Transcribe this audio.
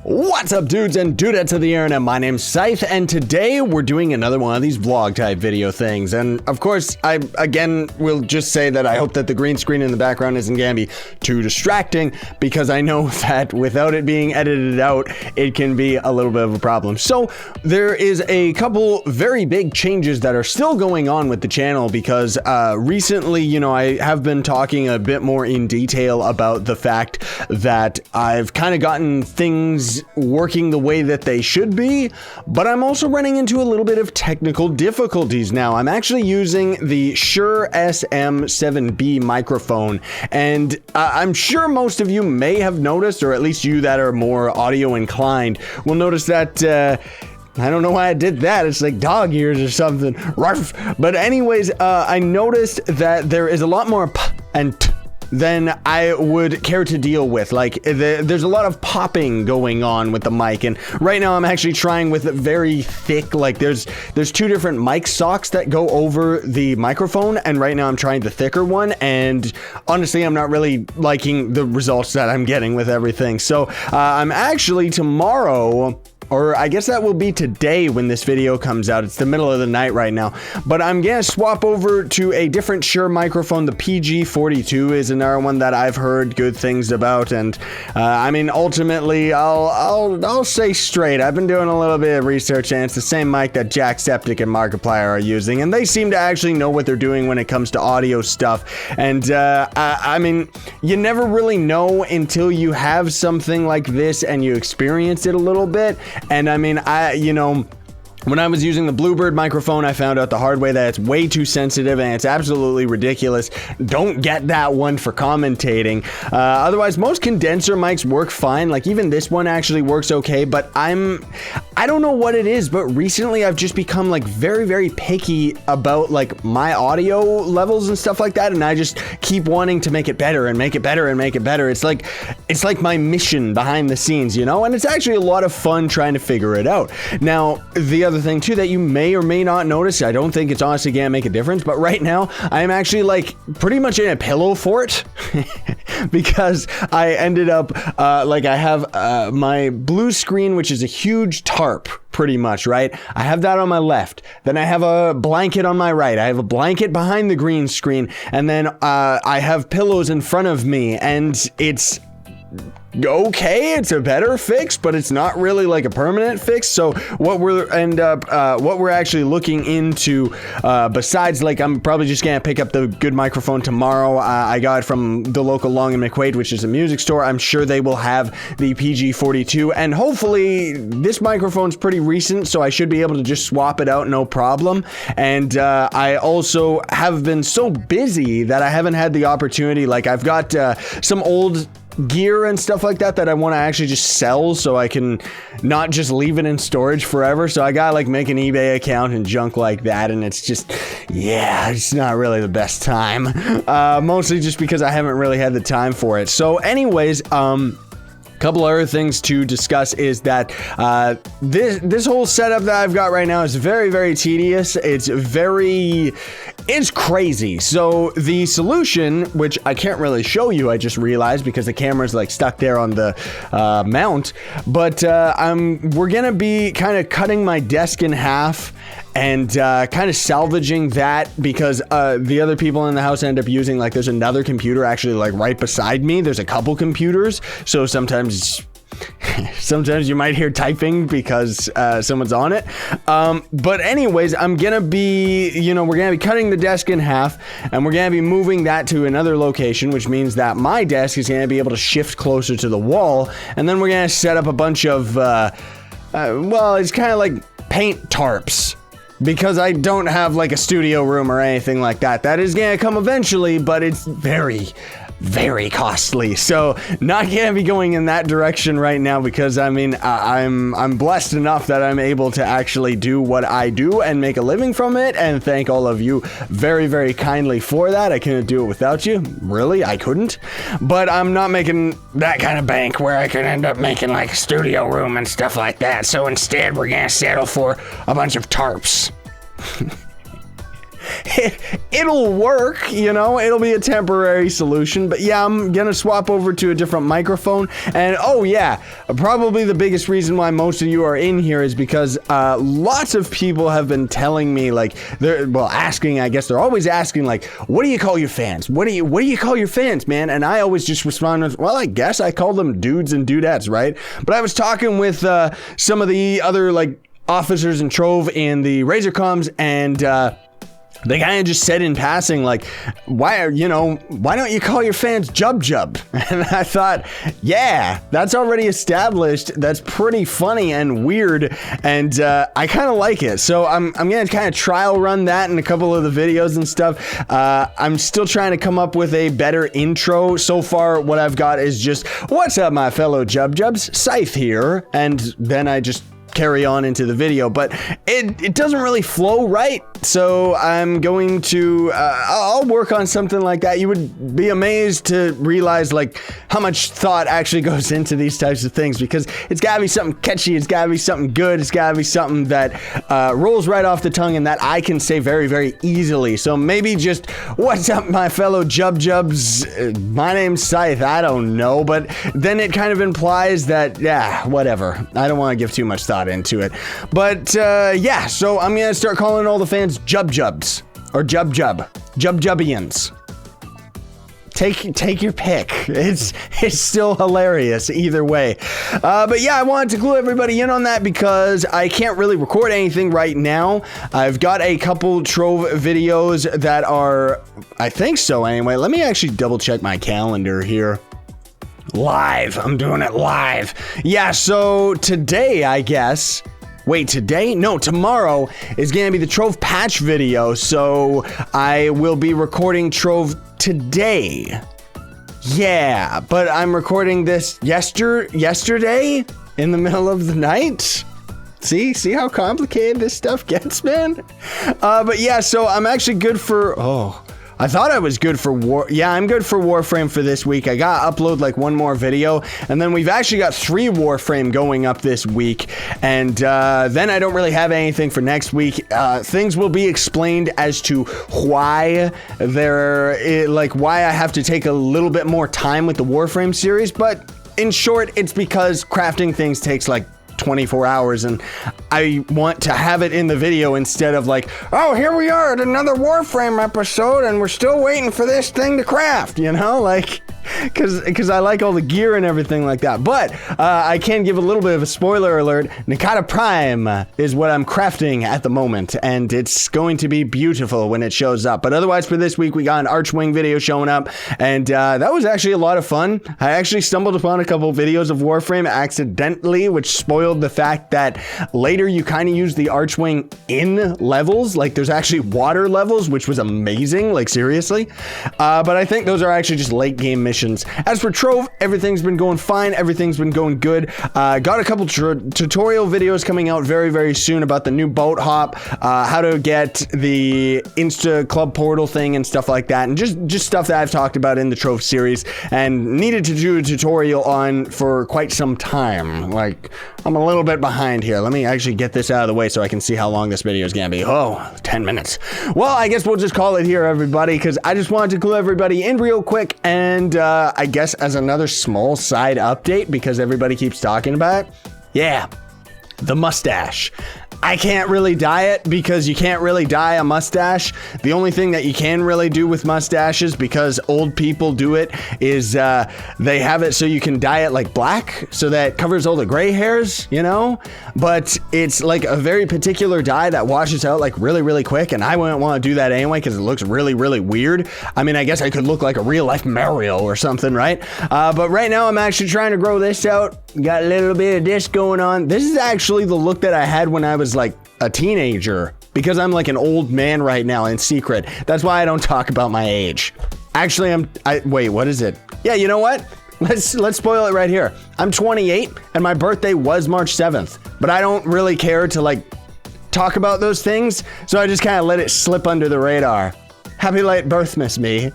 What's up, dudes and dudettes of the internet? My name's Scythe, and today we're doing another one of these vlog type video things. And of course, I again will just say that I hope that the green screen in the background isn't gonna be too distracting, because I know that without it being edited out, it can be a little bit of a problem. So there is a couple very big changes that are still going on with the channel, because recently, you know, I have been talking a bit more in detail about the fact that I've kind of gotten things working the way that they should be, but I'm also running into a little bit of technical difficulties now. I'm actually using the Shure SM7B microphone, and I'm sure most of you may have noticed, or at least you that are more audio inclined will notice that I don't know why I did that. It's like dog ears or something. Ruff. But anyways, I noticed that there is a lot more p and t than I would care to deal with. Like, there's a lot of popping going on with the mic, and right now I'm actually trying with a very thick, like there's two different mic socks that go over the microphone, and right now I'm trying the thicker one, and honestly I'm not really liking the results that I'm getting with everything. So I'm actually tomorrow, or I guess that will be today when this video comes out. It's the middle of the night right now. But I'm gonna swap over to a different Shure microphone. The PG42 is another one that I've heard good things about. And I mean, ultimately, I'll say straight, I've been doing a little bit of research, and it's the same mic that Jacksepticeye and Markiplier are using. And they seem to actually know what they're doing when it comes to audio stuff. And I mean, you never really know until you have something like this and you experience it a little bit. And I mean, you know, when I was using the Bluebird microphone, I found out the hard way that it's way too sensitive and it's absolutely ridiculous. Don't get that one for commentating. Otherwise, most condenser mics work fine. Like, even this one actually works okay, but I don't know what it is, but recently I've just become like very, very picky about like my audio levels and stuff like that, and I just keep wanting to make it better and make it better and make it better. It's like my mission behind the scenes, you know? And it's actually a lot of fun trying to figure it out. Now, the other thing too that you may or may not notice, I don't think it's honestly gonna make a difference, but right now I am actually like pretty much in a pillow fort because I ended up like I have my blue screen, which is a huge tarp pretty much, right? I have that on my left, then I have a blanket on my right, I have a blanket behind the green screen, and then I have pillows in front of me, and it's okay, it's a better fix, but it's not really like a permanent fix. So what we're actually looking into, besides, like, I'm probably just gonna pick up the good microphone tomorrow. I got it from the local Long and McQuaid, which is a music store. I'm sure they will have the PG42, and hopefully this microphone's pretty recent, so I should be able to just swap it out, no problem. And I also have been so busy that I haven't had the opportunity. Like, I've got some old gear and stuff like that I want to actually just sell, so I can not just leave it in storage forever. So I gotta like make an eBay account and junk like that, and it's just, yeah, it's not really the best time, mostly just because I haven't really had the time for it. So anyways, couple other things to discuss is that this whole setup that I've got right now is very, very tedious. It's crazy. So the solution, which I can't really show you, I just realized because the camera's like stuck there on the mount, but we're gonna be kind of cutting my desk in half and kind of salvaging that, because the other people in the house end up using, like, there's another computer actually like right beside me. There's a couple computers, so sometimes you might hear typing because someone's on it. But anyways, I'm gonna be, you know, we're gonna be cutting the desk in half, and we're gonna be moving that to another location, which means that my desk is gonna be able to shift closer to the wall, and then we're gonna set up a bunch of well, it's kind of like paint tarps, because I don't have like a studio room or anything like that. That is gonna come eventually, but it's very, very costly. So not gonna be going in that direction right now, because I mean, I'm blessed enough that I'm able to actually do what I do and make a living from it, and thank all of you very, very kindly for that. I couldn't do it without you. Really, I couldn't. But I'm not making that kind of bank where I could end up making like a studio room and stuff like that. So instead, we're gonna settle for a bunch of tarps. it'll work, you know, it'll be a temporary solution. But yeah, I'm gonna swap over to a different microphone. And oh yeah, probably the biggest reason why most of you are in here is because lots of people have been telling me, like, asking, I guess they're always asking, like, what do you call your fans? What do you call your fans, man? And I always just respond with, well, I guess I call them dudes and dudettes, right? But I was talking with some of the other, like, officers in Trove in the Razor comms, and they kind of just said in passing, like, why don't you call your fans Jub Jub? And I thought, yeah, that's already established. That's pretty funny and weird, and I kind of like it. So I'm gonna kind of trial run that in a couple of the videos and stuff. I'm still trying to come up with a better intro. So far, what I've got is just, what's up, my fellow Jub Jubs? Scythe here, and then I just carry on into the video, but it doesn't really flow right. So I'm going to I'll work on something like that. You would be amazed to realize, like, how much thought actually goes into these types of things, because it's gotta be something catchy, it's gotta be something good, it's gotta be something that rolls right off the tongue and that I can say very, very easily. So maybe just, what's up, my fellow Jub Jubs? My name's Scythe. I don't know, but then it kind of implies that, yeah, whatever. I don't want to give too much thought into it. But yeah, so I'm gonna start calling all the fans Jub Jubs, or Jub Jub, Jub Jubbians. Take your pick. It's still hilarious either way. But yeah, I wanted to clue everybody in on that because I can't really record anything right now. I've got a couple Trove videos that are, I think so anyway. Let me actually double check my calendar here. Live. I'm doing it live. Yeah, so today, I guess. Wait, today? No, tomorrow is going to be the Trove patch video. So I will be recording Trove today. Yeah, but I'm recording this yesterday in the middle of the night. See how complicated this stuff gets, man? But yeah, so I'm actually good for, I thought I was good for I'm good for Warframe for this week. I got to upload like one more video, and then we've actually got 3 Warframe going up this week, and then I don't really have anything for next week. Things will be explained as to why why I have to take a little bit more time with the Warframe series, but in short, it's because crafting things takes like 24 hours, and I want to have it in the video instead of like, oh, here we are at another Warframe episode and we're still waiting for this thing to craft, you know, like, because I like all the gear and everything like that. But I can give a little bit of a spoiler alert. Nikata Prime is what I'm crafting at the moment, and it's going to be beautiful when it shows up. But otherwise, for this week, we got an Archwing video showing up, and that was actually a lot of fun. I actually stumbled upon a couple videos of Warframe accidentally, which spoiled the fact that later you kind of use the Archwing in levels. Like, there's actually water levels, which was amazing, like, seriously. But I think those are actually just late game missions. As for Trove, everything's been going fine. Everything's been going good. Got a couple tutorial videos coming out very, very soon about the new boat hop, how to get the Insta Club portal thing and stuff like that, and just stuff that I've talked about in the Trove series and needed to do a tutorial on for quite some time. Like, I'm a little bit behind here. Let me actually get this out of the way so I can see how long this video is gonna be. 10 minutes. Well, I guess we'll just call it here, everybody, because I just wanted to clue everybody in real quick, and I guess as another small side update, because everybody keeps talking about it, yeah, the mustache. I can't really dye it because you can't really dye a mustache. The only thing that you can really do with mustaches, because old people do it, is they have it so you can dye it like black, so that covers all the gray hairs, you know? But it's like a very particular dye that washes out like really, really quick, and I wouldn't want to do that anyway because it looks really, really weird. I mean, I guess I could look like a real life Mario or something, right? But right now I'm actually trying to grow this out. Got a little bit of this going on. This is actually the look that I had when I was like a teenager, because I'm like an old man right now in secret. That's why I don't talk about my age. Actually, wait, what is it? Yeah, you know what? Let's spoil it right here. I'm 28 and my birthday was March 7th, but I don't really care to like talk about those things, so I just kind of let it slip under the radar. Happy late birthmas, me.